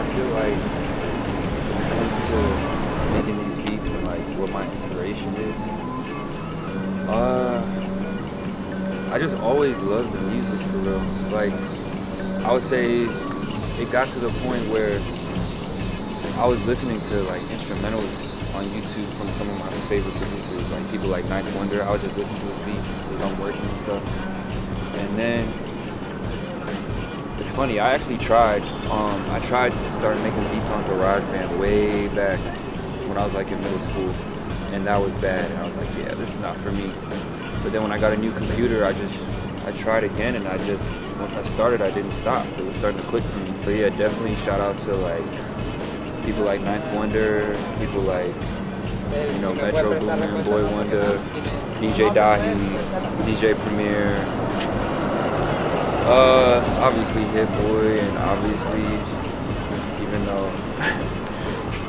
I feel like when it comes to making these beats and like what my inspiration is, I just always loved the music for real. Like I would say it got to the point where I was listening to like instrumentals on YouTube from some of my favorite producers, like people like Ninth Wonder. I would just listen to his beats as I'm working and stuff. And then it's funny, I actually tried. I tried to start making beats on GarageBand way back when I was like in middle school, and that was bad. And I was like, yeah, this is not for me. But then when I got a new computer, I tried again, and once I started, I didn't stop. It was starting to click for me. But yeah, definitely shout out to like people like Ninth Wonder, people like Metro Boomin, Boy Wonder, DJ Dahi, DJ Premier. Obviously Hit Boy, and obviously, even though,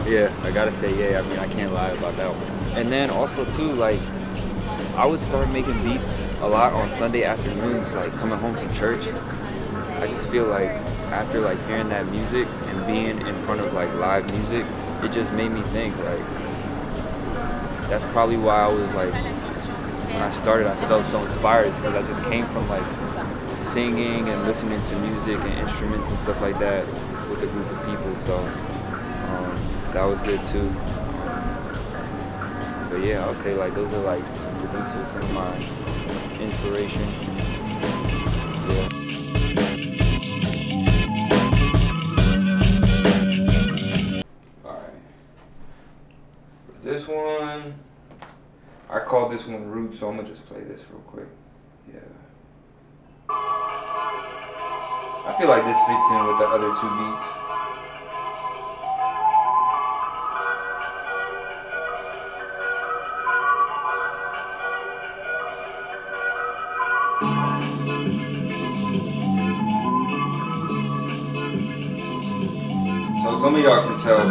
yeah, I gotta say, yeah, I mean, I can't lie about that one. And then also too, like, I would start making beats a lot on Sunday afternoons, like coming home from church. I just feel like after like hearing that music and being in front of like live music, it just made me think like, that's probably why I was like, when I started, I felt so inspired, because I just came from like singing and listening to music and instruments and stuff like that with a group of people, so that was good too. But yeah, I would say like those are like some producers, some of my inspiration. Yeah. Alright. This one, I call this one Root, so I'm gonna just play this real quick. Yeah. I feel like this fits in with the other two beats. So some of y'all can tell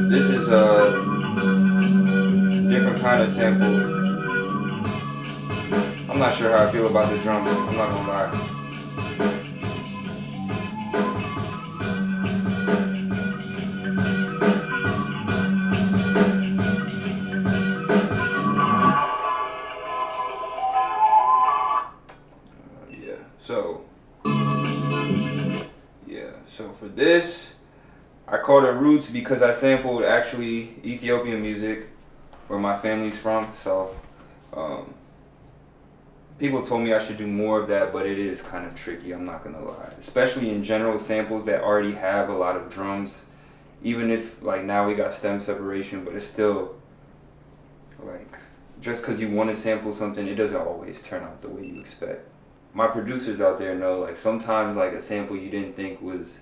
this is a different kind of sample. I'm not sure how I feel about the drums, I'm not gonna lie. So for this, I called it Roots because I sampled actually Ethiopian music, where my family's from. So people told me I should do more of that, but it is kind of tricky, I'm not gonna lie. Especially in general samples that already have a lot of drums. Even if like now we got stem separation, but it's still like, just because you want to sample something, it doesn't always turn out the way you expect. My producers out there know, like, sometimes like a sample you didn't think was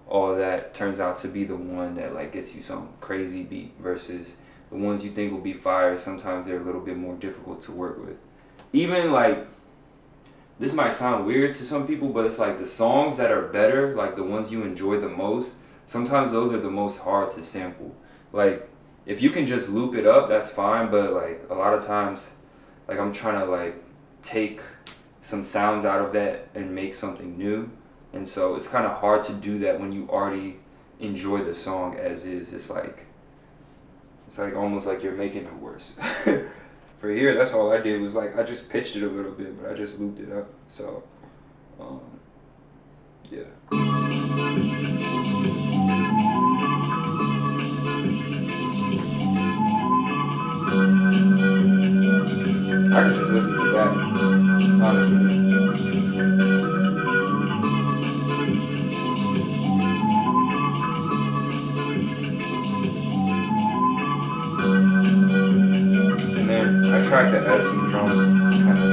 all that turns out to be the one that like gets you some crazy beat, versus the ones you think will be fire, sometimes they're a little bit more difficult to work with. Even like, this might sound weird to some people, but it's like the songs that are better, like the ones you enjoy the most, sometimes those are the most hard to sample. Like, if you can just loop it up, that's fine, but like a lot of times, like I'm trying to like take some sounds out of that and make something new, and so it's kind of hard to do that when you already enjoy the song as is. It's like almost like you're making it worse. For here, that's all I did was like, I just pitched it a little bit, but I just looped it up. So yeah. I could just listen to that, honestly. And then I tried to add some drums. It's kind of,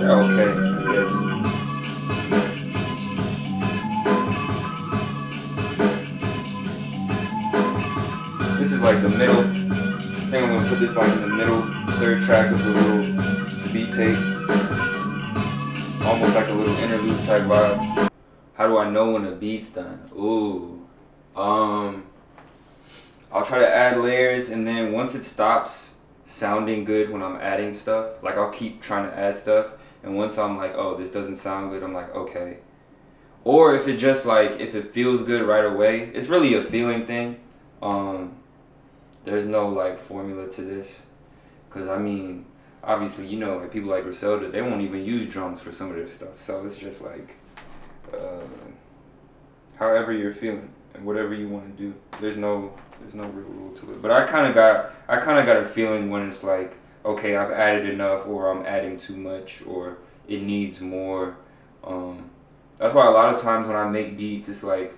they're okay, I guess. This is like the middle. I think I'm gonna put this like in the middle, third track of the little beat tape. Almost like a little interlude type vibe. How do I know when a beat's done? Ooh. I'll try to add layers, and then once it stops sounding good when I'm adding stuff, like I'll keep trying to add stuff, and once I'm like, oh, this doesn't sound good, I'm like, okay. Or if it just like, if it feels good right away, it's really a feeling thing. There's no like formula to this, cause I mean, obviously, you know, like people like Griselda, they won't even use drums for some of their stuff. So it's just like, however you're feeling and whatever you want to do. There's no real rule to it. But I kind of got a feeling when it's like, okay, I've added enough, or I'm adding too much, or it needs more. That's why a lot of times when I make beats, it's like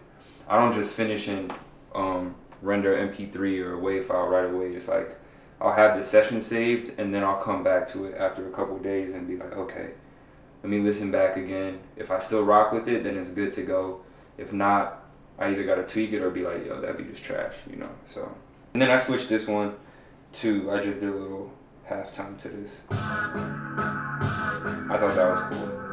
I don't just finish and render MP3 or a WAV file right away. It's like I'll have the session saved, and then I'll come back to it after a couple days and be like, okay, let me listen back again. If I still rock with it, then it's good to go. If not, I either gotta tweak it or be like, yo, that beat is trash, you know. So, and then I switched this one to, I just did a little halftime to this. I thought that was cool.